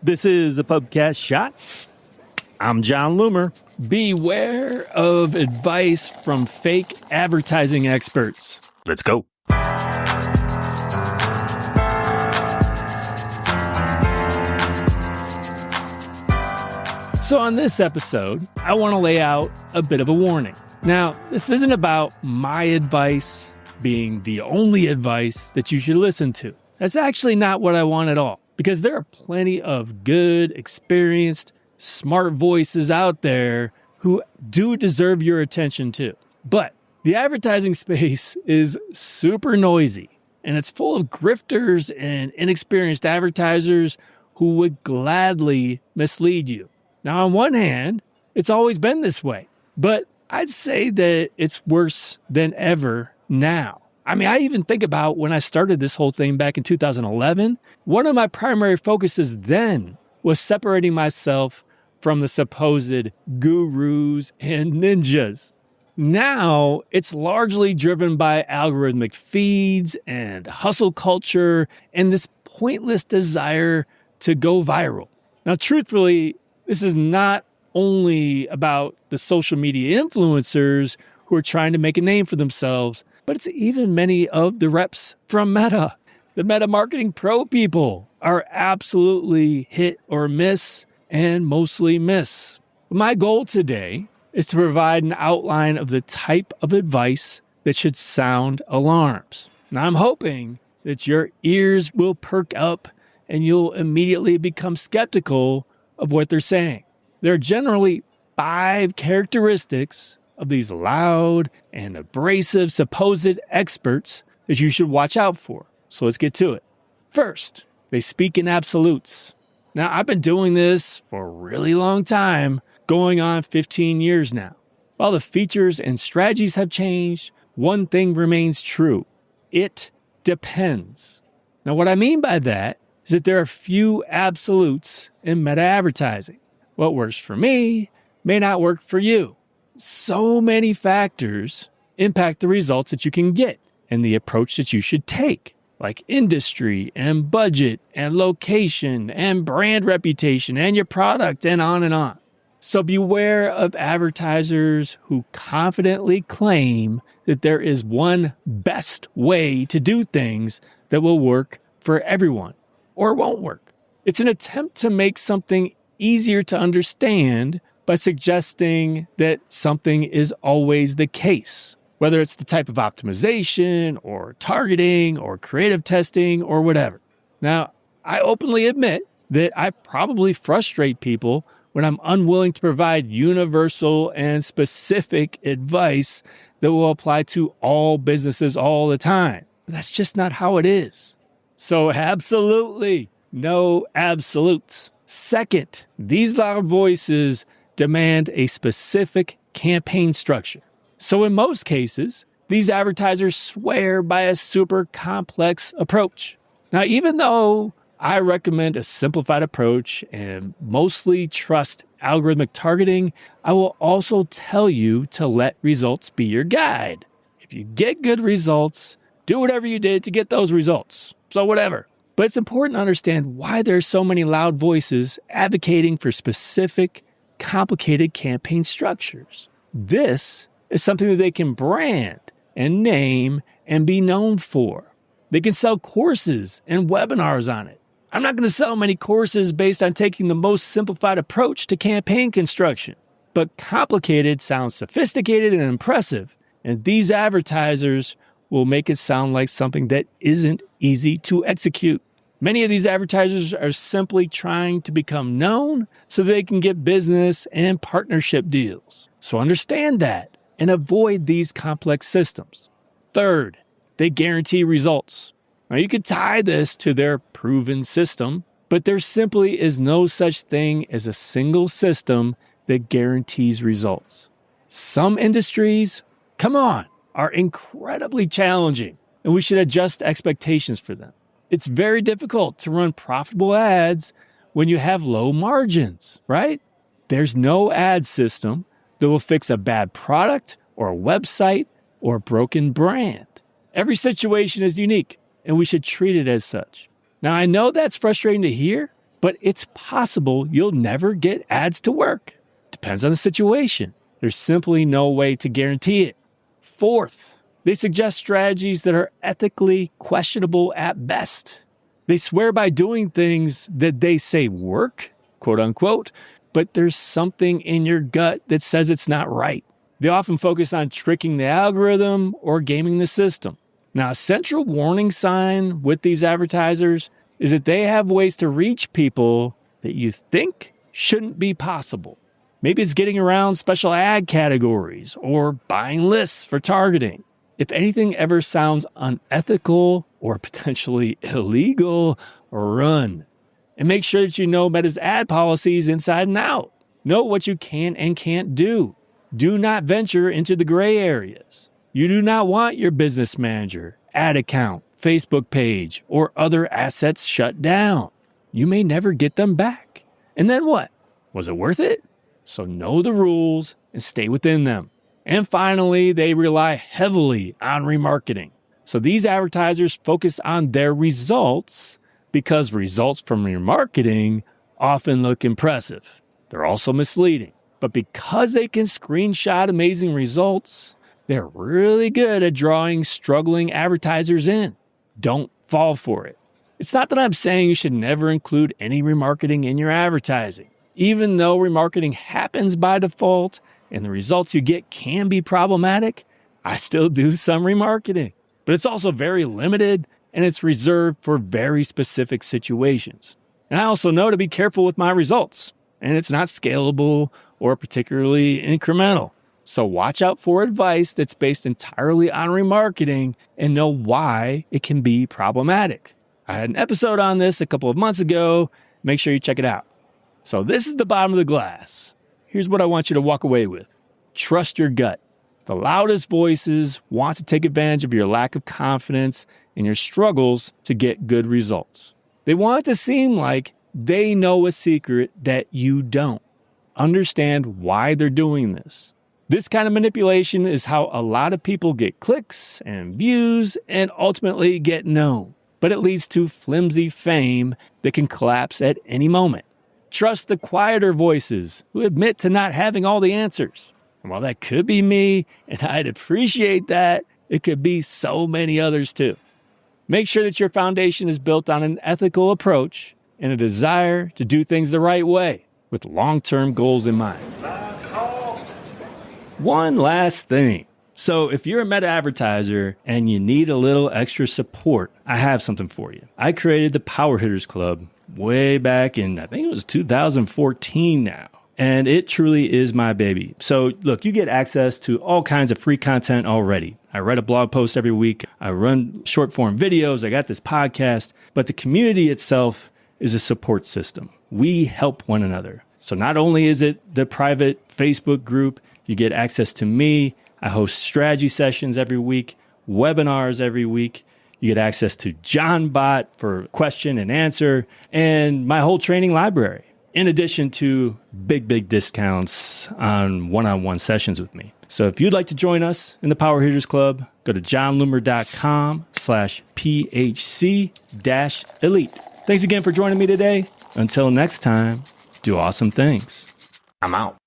This is a Pubcast Shot. I'm John Loomer. Beware of advice from fake advertising experts. Let's go. So on this episode, I want to lay out a bit of a warning. Now, this isn't about my advice being the only advice that you should listen to. That's actually not what I want at all, because there are plenty of good, experienced, smart voices out there who do deserve your attention too. But the advertising space is super noisy, and it's full of grifters and inexperienced advertisers who would gladly mislead you. Now, on one hand, it's always been this way, but I'd say that it's worse than ever now. I mean, I even think about when I started this whole thing back in 2011, one of my primary focuses then was separating myself from the supposed gurus and ninjas. Now, it's largely driven by algorithmic feeds and hustle culture and this pointless desire to go viral. Now, truthfully, this is not only about the social media influencers who are trying to make a name for themselves, but it's even many of the reps from Meta. The Meta Marketing Pro people are absolutely hit or miss, and mostly miss. My goal today is to provide an outline of the type of advice that should sound alarms. Now, I'm hoping that your ears will perk up and you'll immediately become skeptical of what they're saying. There are generally 5 characteristics of these loud and abrasive supposed experts that you should watch out for. So let's get to it. First, they speak in absolutes. Now, I've been doing this for a really long time, going on 15 years now. While the features and strategies have changed, one thing remains true. It depends. Now, what I mean by that is that there are few absolutes in meta advertising. What works for me may not work for you. So many factors impact the results that you can get and the approach that you should take, like industry and budget and location and brand reputation and your product and on and on. So beware of advertisers who confidently claim that there is one best way to do things that will work for everyone or won't work. It's an attempt to make something easier to understand by suggesting that something is always the case, whether it's the type of optimization or targeting or creative testing or whatever. Now, I openly admit that I probably frustrate people when I'm unwilling to provide universal and specific advice that will apply to all businesses all the time. But that's just not how it is. So absolutely no absolutes. Second, these loud voices demand a specific campaign structure. So in most cases, these advertisers swear by a super complex approach. Now, even though I recommend a simplified approach and mostly trust algorithmic targeting, I will also tell you to let results be your guide. If you get good results, do whatever you did to get those results. So whatever. But it's important to understand why there are so many loud voices advocating for specific, complicated campaign structures. This is something that they can brand and name and be known for. They can sell courses and webinars on it. I'm not going to sell many courses based on taking the most simplified approach to campaign construction. But complicated sounds sophisticated and impressive, and these advertisers will make it sound like something that isn't easy to execute. Many of these advertisers are simply trying to become known so they can get business and partnership deals. So understand that and avoid these complex systems. Third, they guarantee results. Now, you could tie this to their proven system, but there simply is no such thing as a single system that guarantees results. Some industries, are incredibly challenging, and we should adjust expectations for them. It's very difficult to run profitable ads when you have low margins, right? There's no ad system that will fix a bad product or a website or a broken brand. Every situation is unique, and we should treat it as such. Now, I know that's frustrating to hear, but it's possible you'll never get ads to work. Depends on the situation. There's simply no way to guarantee it. Fourth, they suggest strategies that are ethically questionable at best. They swear by doing things that they say work, quote unquote, but there's something in your gut that says it's not right. They often focus on tricking the algorithm or gaming the system. Now, a central warning sign with these advertisers is that they have ways to reach people that you think shouldn't be possible. Maybe it's getting around special ad categories or buying lists for targeting. If anything ever sounds unethical or potentially illegal, run. And make sure that you know Meta's ad policies inside and out. Know what you can and can't do. Do not venture into the gray areas. You do not want your business manager, ad account, Facebook page, or other assets shut down. You may never get them back. And then what? Was it worth it? So know the rules and stay within them. And finally, they rely heavily on remarketing. So these advertisers focus on their results because results from remarketing often look impressive. They're also misleading. But because they can screenshot amazing results, they're really good at drawing struggling advertisers in. Don't fall for it. It's not that I'm saying you should never include any remarketing in your advertising. Even though remarketing happens by default and the results you get can be problematic, I still do some remarketing. But it's also very limited and it's reserved for very specific situations. And I also know to be careful with my results. And it's not scalable or particularly incremental. So watch out for advice that's based entirely on remarketing and know why it can be problematic. I had an episode on this a couple of months ago. Make sure you check it out. So this is the bottom of the glass. Here's what I want you to walk away with. Trust your gut. The loudest voices want to take advantage of your lack of confidence and your struggles to get good results. They want it to seem like they know a secret that you don't. Understand why they're doing this. This kind of manipulation is how a lot of people get clicks and views and ultimately get known. But it leads to flimsy fame that can collapse at any moment. Trust the quieter voices who admit to not having all the answers. And while that could be me, and I'd appreciate that, it could be so many others too. Make sure that your foundation is built on an ethical approach and a desire to do things the right way with long-term goals in mind. One last thing. So if you're a Meta advertiser and you need a little extra support, I have something for you. I created the Power Hitters Club way back in, I think it was 2014 now. And it truly is my baby. So look, you get access to all kinds of free content already. I write a blog post every week. I run short form videos. I got this podcast. But the community itself is a support system. We help one another. So not only is it the private Facebook group, you get access to me. I host strategy sessions every week, webinars every week. You get access to JohnBot for question and answer, and my whole training library, in addition to big discounts on one-on-one sessions with me. So if you'd like to join us in the Power Hitters Club, go to johnloomer.com/PHC-elite. Thanks again for joining me today. Until next time, do awesome things. I'm out.